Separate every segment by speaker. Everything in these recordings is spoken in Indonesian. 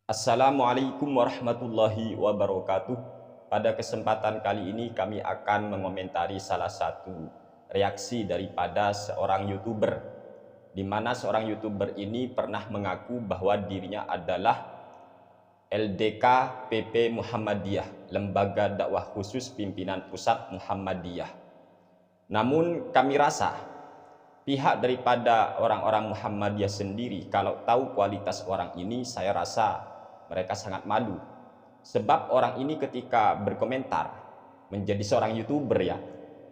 Speaker 1: Assalamualaikum warahmatullahi wabarakatuh. Pada kesempatan kali ini kami akan mengomentari salah satu reaksi daripada seorang YouTuber, di mana seorang YouTuber ini pernah mengaku bahwa dirinya adalah LDK PP Muhammadiyah, Lembaga Dakwah Khusus Pimpinan Pusat Muhammadiyah. Namun kami rasa pihak daripada orang-orang Muhammadiyah sendiri kalau tahu kualitas orang ini, saya rasa mereka sangat malu. Sebab orang ini ketika berkomentar menjadi seorang YouTuber ya,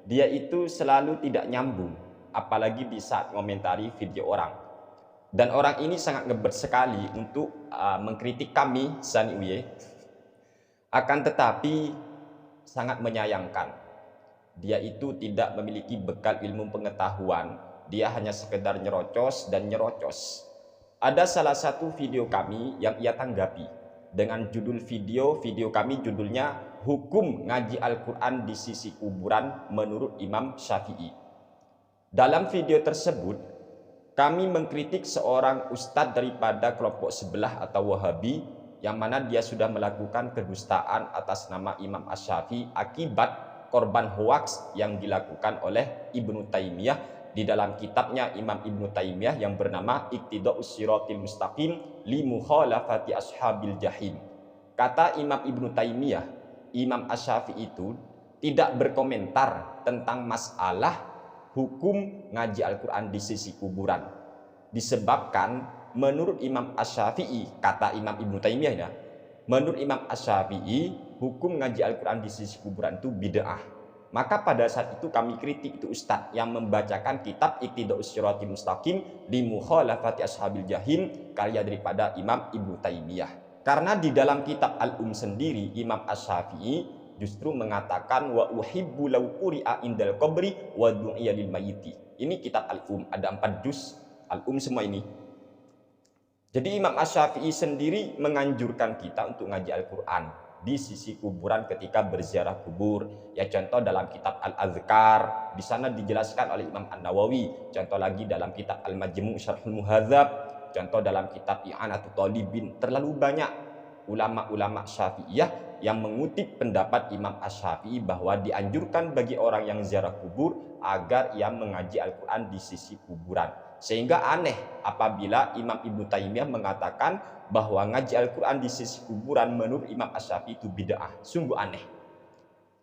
Speaker 1: dia itu selalu tidak nyambung, apalagi di saat komentari video orang. Dan orang ini sangat ngebet sekali untuk mengkritik kami Saniuye. Akan tetapi sangat menyayangkan, dia itu tidak memiliki bekal ilmu pengetahuan. Dia hanya sekedar nyerocos dan nyerocos. Ada salah satu video kami yang ia tanggapi dengan judul video kami judulnya Hukum Ngaji Al-Quran di Sisi Kuburan Menurut Imam Syafi'i. Dalam video tersebut kami mengkritik seorang ustadz daripada kelompok sebelah atau Wahabi, yang mana dia sudah melakukan kedustaan atas nama Imam Asy-Syafi'i akibat korban hoaks yang dilakukan oleh Ibnu Taimiyah di dalam kitabnya Imam Ibnu Taimiyah yang bernama Iqtida'us Shiratil Mustaqim li Mukhalafati Ashabil Jahim. Kata Imam Ibnu Taimiyah, Imam Asy-Syafi'i itu tidak berkomentar tentang masalah hukum ngaji Al-Quran di sisi kuburan, disebabkan menurut Imam Asy-Syafi'i, kata Imam Ibnu Taimiyah ya, menurut Imam Asy-Syafi'i hukum ngaji Al-Quran di sisi kuburan itu bid'ah. Maka pada saat itu kami kritik itu ustadz yang membacakan kitab Iqtida'us Shiratil Mustaqim li Mukhalafati Ashabil Jahim, karya daripada Imam Ibnu Taimiyah. Karena di dalam kitab sendiri Imam Asy-Syafi'i justru mengatakan wa uhibbu law quri'a indal qabri wa du'iya lil mayyiti. Ini kitab ada 4 juz semua ini. Jadi Imam Asy-Syafi'i sendiri menganjurkan kita untuk ngaji Al-Quran di sisi kuburan ketika berziarah kubur. Ya contoh dalam kitab Al-Azkar, di sana dijelaskan oleh Imam An-Nawawi. Contoh lagi dalam kitab Al-Majmu' Syarhul Muhadzab, contoh dalam kitab I'anatul Talibin. Terlalu banyak ulama-ulama Syafi'iyah yang mengutip pendapat Imam Asy-Syafi'i bahwa dianjurkan bagi orang yang ziarah kubur agar ia mengaji Al-Quran di sisi kuburan. Sehingga aneh apabila Imam Ibnu Taimiyah mengatakan bahwa ngaji Al-Quran di sisi kuburan menurut Imam Asy-Syafi'i itu bid'ah. Sungguh aneh.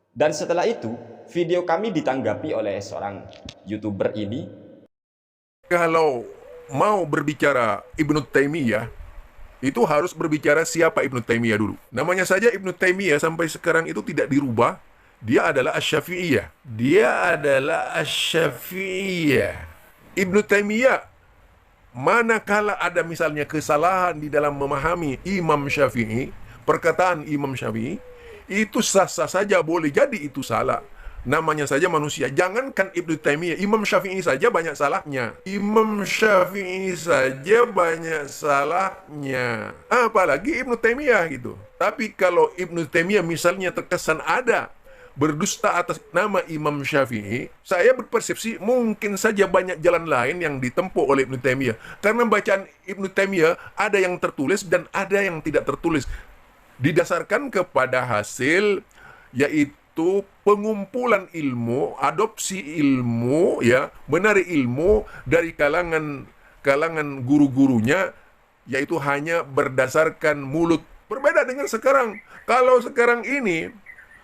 Speaker 1: Dan setelah itu video kami ditanggapi oleh seorang YouTuber ini.
Speaker 2: Kalau mau berbicara Ibnu Taimiyah, itu harus berbicara siapa Ibnu Taimiyah dulu. Namanya saja Ibnu Taimiyah sampai sekarang itu tidak dirubah. Dia adalah Asy-Syafi'iyah. Dia adalah Asy-Syafi'iyah. Ibnu Taimiyah, manakala ada misalnya kesalahan di dalam memahami Imam Syafi'i, perkataan Imam Syafi'i, itu sah-sah saja, boleh jadi itu salah. Namanya saja manusia. Jangankan Ibnu Taimiyah, Imam Syafi'i saja banyak salahnya. Imam Syafi'i saja banyak salahnya. Apalagi Ibnu Taimiyah gitu. Tapi kalau Ibnu Taimiyah misalnya terkesan ada berdusta atas nama Imam Syafi'i, saya berpersepsi mungkin saja banyak jalan lain yang ditempuh oleh Ibnu Taimiyah. Karena bacaan Ibnu Taimiyah ada yang tertulis dan ada yang tidak tertulis. Didasarkan kepada hasil yaitu pengumpulan ilmu, adopsi ilmu, ya, menarik ilmu dari kalangan guru-gurunya, yaitu hanya berdasarkan mulut. Berbeda dengan sekarang. Kalau sekarang ini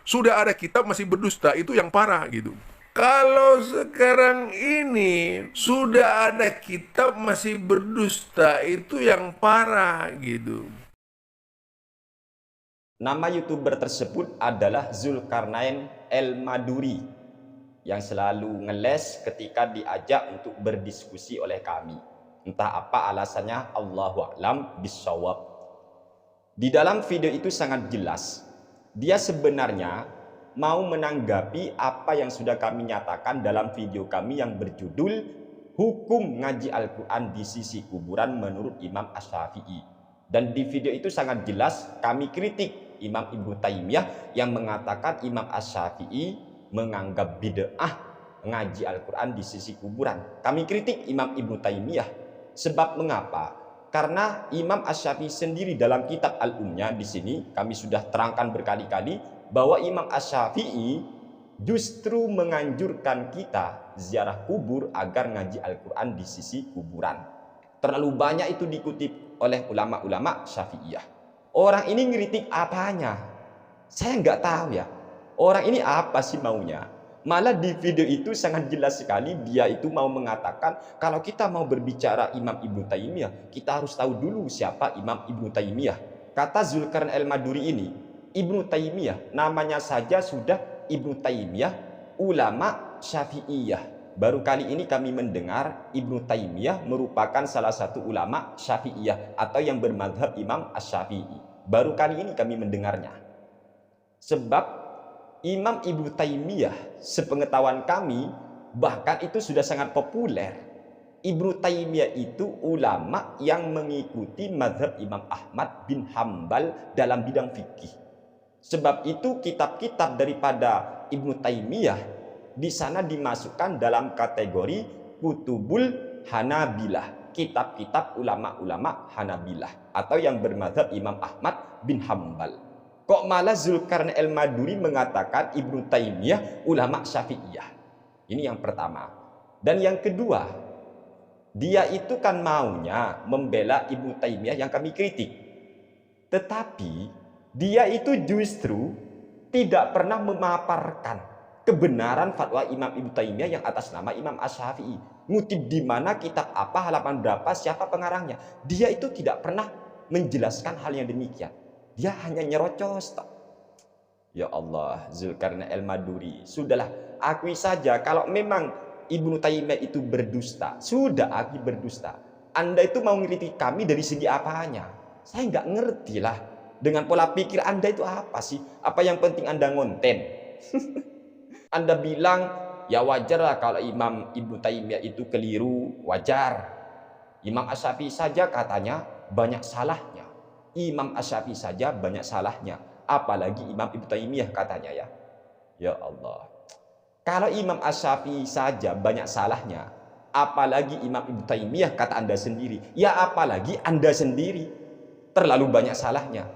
Speaker 2: sudah ada kitab masih berdusta, itu yang parah gitu. Kalau sekarang ini sudah ada kitab masih berdusta, itu yang parah gitu.
Speaker 1: Nama YouTuber tersebut adalah Zulkarnain El-Maduri, yang selalu ngeles ketika diajak untuk berdiskusi oleh kami. Entah apa alasannya, Allahu a'lam bishawab. Di dalam video itu sangat jelas, dia sebenarnya mau menanggapi apa yang sudah kami nyatakan dalam video kami yang berjudul Hukum Ngaji Al-Quran di Sisi Kuburan Menurut Imam Asy-Syafi'i. Dan di video itu sangat jelas kami kritik Imam Ibnu Taimiyah yang mengatakan Imam Asy-Syafi'i menganggap bid'ah ngaji Al-Quran di sisi kuburan. Kami kritik Imam Ibnu Taimiyah. Sebab mengapa? Karena Imam Asy-Syafi'i sendiri dalam kitab Al-Umnya di sini kami sudah terangkan berkali-kali bahwa Imam Asy-Syafi'i justru menganjurkan kita ziarah kubur agar ngaji Al-Quran di sisi kuburan. Terlalu banyak itu dikutip oleh ulama-ulama Syafi'iyah. Orang ini ngeritik apanya? Saya nggak tahu ya. Orang ini apa sih maunya? Malah di video itu sangat jelas sekali dia itu mau mengatakan kalau kita mau berbicara Imam Ibnu Taimiyah, kita harus tahu dulu siapa Imam Ibnu Taimiyah. Kata Zulkarnain Al-Maduri ini, Ibnu Taimiyah namanya saja sudah Ibnu Taimiyah, ulama Syafi'iyah. Baru kali ini kami mendengar Ibnu Taimiyah merupakan salah satu ulama Syafi'iyah atau yang bermadhab Imam Asy-Syafi'i. Baru kali ini kami mendengarnya. Sebab Imam Ibnu Taimiyah, sepengetahuan kami, bahkan itu sudah sangat populer. Ibnu Taimiyah itu ulama yang mengikuti mazhab Imam Ahmad bin Hambal dalam bidang fikih. Sebab itu kitab-kitab daripada Ibnu Taimiyah di sana dimasukkan dalam kategori Kutubul Hanabilah, kitab-kitab ulama-ulama Hanabilah atau yang bermazhab Imam Ahmad bin Hambal. Kok malah Zulkarnain Al-Maduri mengatakan Ibnu Taimiyah ulama Syafi'iyah? Ini yang pertama. Dan yang kedua, dia itu kan maunya membela Ibnu Taimiyah yang kami kritik. Tetapi dia itu justru tidak pernah memaparkan kebenaran fatwa Imam Ibnu Taimiyah yang atas nama Imam Asy-Syafi'i. Ngutip di mana, kitab apa, halaman berapa, siapa pengarangnya. Dia itu tidak pernah menjelaskan hal yang demikian. Dia hanya nyerocos. Ya Allah, Zulkarnain Al-Maduri, sudahlah, akui saja kalau memang Ibnu Taimiyah itu berdusta. Sudah, akui berdusta. Anda itu mau ngiritik kami dari segi apanya? Saya nggak ngerti lah. Dengan pola pikir Anda itu apa sih? Apa yang penting Anda ngonten? Anda bilang, ya wajarlah kalau Imam Ibnu Taimiyah itu keliru, wajar. Imam Asy-Syafi'i saja katanya banyak salahnya. Imam Asy-Syafi'i saja banyak salahnya, apalagi Imam Ibnu Taimiyah katanya ya. Ya Allah. Kalau Imam Asy-Syafi'i saja banyak salahnya, apalagi Imam Ibnu Taimiyah kata Anda sendiri. Ya apalagi Anda sendiri terlalu banyak salahnya.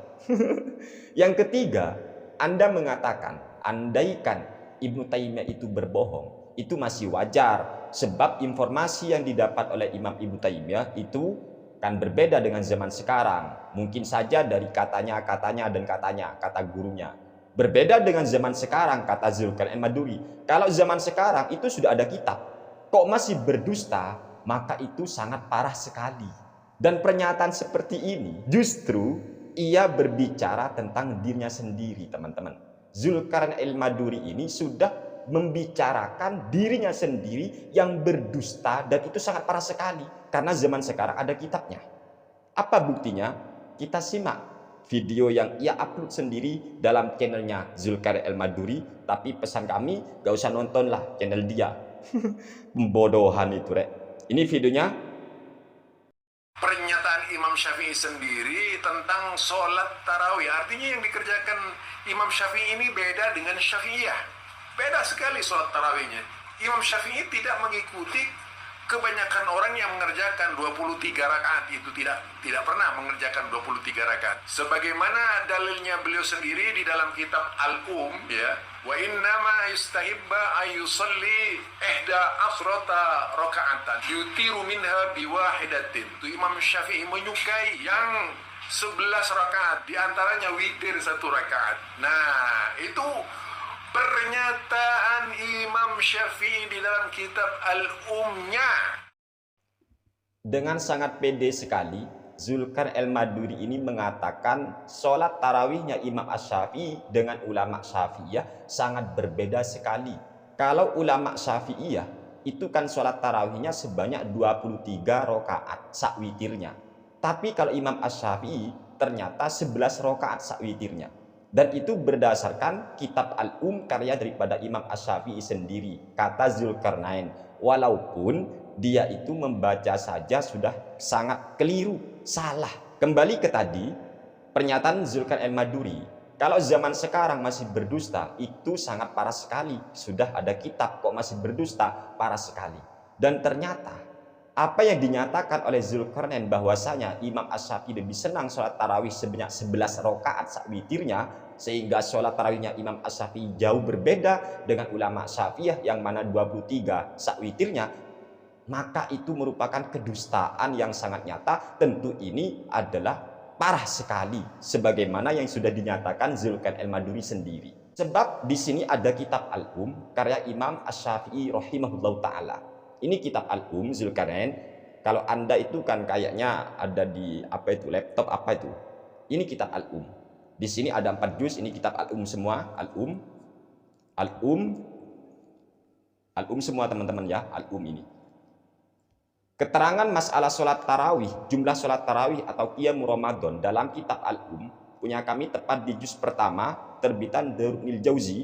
Speaker 1: Yang ketiga, Anda mengatakan andaikan Ibnu Taimiyah itu berbohong, itu masih wajar sebab informasi yang didapat oleh Imam Ibnu Taimiyah itu kan berbeda dengan zaman sekarang. Mungkin saja dari katanya dan kata gurunya. Berbeda dengan zaman sekarang, kata Zulkarnain Al-Maduri. Kalau zaman sekarang itu sudah ada kitab. Kok masih berdusta? Maka itu sangat parah sekali. Dan pernyataan seperti ini justru ia berbicara tentang dirinya sendiri, teman-teman. Zulkarnain Al-Maduri ini sudah membicarakan dirinya sendiri yang berdusta, dan itu sangat parah sekali karena zaman sekarang ada kitabnya. Apa buktinya? Kita simak video yang ia upload sendiri dalam channelnya Zulkarnain Al-Maduri. Tapi pesan kami, gak usah nontonlah channel dia. Pembodohan itu rek. Ini videonya.
Speaker 2: Pernyataan Imam Syafi'i sendiri tentang sholat tarawih, artinya yang dikerjakan Imam Syafi'i ini beda dengan Syafi'iyah. Beda sekali sholat tarawihnya. Imam Syafi'i tidak mengikuti kebanyakan orang yang mengerjakan 23 rakaat. Itu tidak pernah mengerjakan 23 rakaat. Sebagaimana dalilnya beliau sendiri di dalam kitab Al-Ya, wa innama istahibba ayusalli ihda asrata rakaatan yutiru minha biwahidatin. Itu Imam Syafi'i menyukai yang 11 rakaat, diantaranya witir 1 rakaat. Nah, itu pernyataan Imam Syafi'i di dalam kitab Al-Umnya.
Speaker 1: Dengan sangat pede sekali, Zulkarnain Al-Maduri ini mengatakan sholat tarawihnya Imam Asy-Syafi'i dengan ulama Syafi'iyah sangat berbeda sekali. Kalau ulama Syafi'iyah itu kan sholat tarawihnya sebanyak 23 rakaat sak witirnya. Tapi kalau Imam Asy-Syafi'i ternyata 11 rakaat sak witirnya. Dan itu berdasarkan kitab Al-Karya daripada Imam Asy-Syafi'i sendiri, kata Zulkarnain. Walaupun dia itu membaca saja sudah sangat keliru, salah. Kembali ke tadi, pernyataan Zulkarnain Al-Maduri. Kalau zaman sekarang masih berdusta, itu sangat parah sekali. Sudah ada kitab kok masih berdusta, parah sekali. Dan ternyata Apa yang dinyatakan oleh Zulkarnain bahwasanya Imam Asy-Syafi'i lebih senang sholat tarawih sebanyak 11 rakaat sak witirnya, sehingga sholat tarawihnya Imam Asy-Syafi'i jauh berbeda dengan ulama Syafi'iyah yang mana 23 sak witirnya, maka itu merupakan kedustaan yang sangat nyata. Tentu ini adalah parah sekali, sebagaimana yang sudah dinyatakan Zulkarnain al-Maduri sendiri. Sebab di sini ada kitab Al-Um karya Imam Asy-Syafi'i rahimahullahu taala. Ini kitab Al-Um Zulkarnain. Kalau Anda itu kan kayaknya ada di apa itu, laptop apa itu. Ini kitab Al-Um. Di sini ada 4 juz, ini kitab Al-Um semua, Al-Um semua teman-teman ya, Al-Um ini. Keterangan masalah sholat tarawih, jumlah sholat tarawih atau qiyam Ramadan dalam kitab Al-Um punya kami tepat di juz pertama terbitan Darul Jauzi.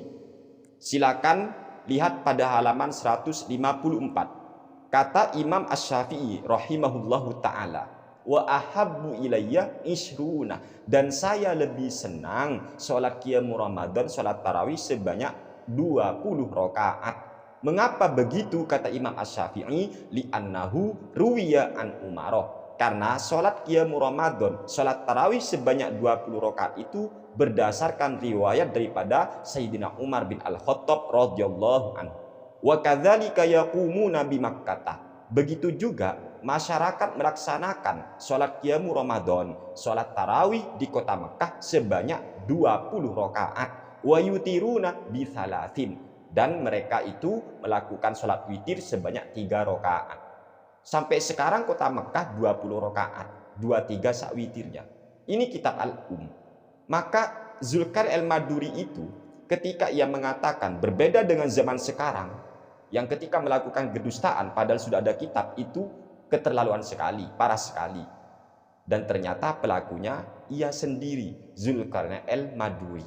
Speaker 1: Silakan lihat pada halaman 154. Kata Imam Asy-Syafi'i rahimahullahu ta'ala, wa ahabbu ilayya ishruna, dan saya lebih senang sholat qiyam Ramadan, sholat tarawih sebanyak 20 rakaat. Mengapa begitu? Kata Imam Asy-Syafi'i, li'annahu ruwiya an Umaroh, karena sholat qiyam Ramadan, sholat tarawih sebanyak 20 rakaat itu berdasarkan riwayat daripada Sayyidina Umar bin Al-Khattab radhiyallahu anhu. Wa kadzalika yaqumuna bi Makkah. Begitu juga masyarakat melaksanakan sholat qiyam Ramadan, sholat tarawih di kota Mekah sebanyak 20 rakaat. Wa yutiruna bi thalathin, dan mereka itu melakukan sholat witir sebanyak 3 rakaat. Sampai sekarang kota Mekah 20 rakaat, 23 sak witirnya. Ini kitab Al-Um. Maka Zulkarnain al-Maduri itu ketika ia mengatakan berbeda dengan zaman sekarang, yang ketika melakukan kedustaan padahal sudah ada kitab, itu keterlaluan sekali, parah sekali. Dan ternyata pelakunya ia sendiri, Zulkarnain al-Maduri.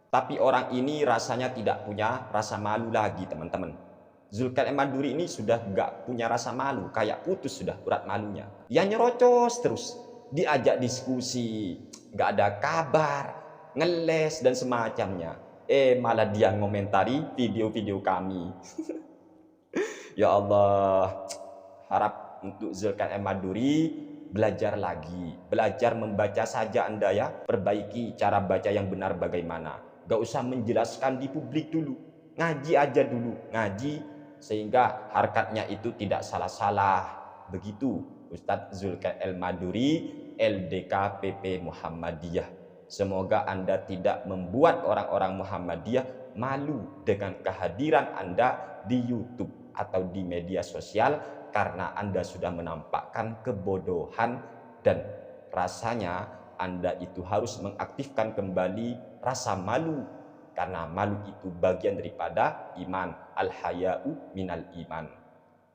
Speaker 1: Tapi orang ini rasanya tidak punya rasa malu lagi teman-teman. Zulkarnain al-Maduri ini sudah gak punya rasa malu, kayak putus sudah urat malunya. Ia nyerocos terus, diajak diskusi, gak ada kabar, ngeles dan semacamnya. Malah dia ngomentari video-video kami. Ya Allah, harap untuk Zulkarnain al-Maduri belajar lagi, belajar membaca saja Anda ya, perbaiki cara baca yang benar bagaimana. Gak usah menjelaskan di publik dulu, ngaji aja dulu, ngaji sehingga harkatnya itu tidak salah-salah. Begitu Ustadz Zulkarnain al-Maduri, LDK PP Muhammadiyah. Semoga Anda tidak membuat orang-orang Muhammadiyah malu dengan kehadiran Anda di YouTube atau di media sosial, karena Anda sudah menampakkan kebodohan, dan rasanya Anda itu harus mengaktifkan kembali rasa malu, karena malu itu bagian daripada iman. Al-haya'u minal iman.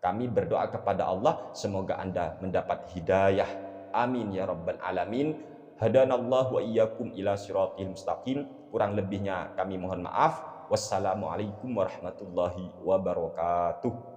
Speaker 1: Kami berdoa kepada Allah semoga Anda mendapat hidayah. Amin ya rabbal alamin. Hadanallahu wa iyyakum ila siratil mustaqim. Kurang lebihnya kami mohon maaf. Wassalamualaikum warahmatullahi wabarakatuh.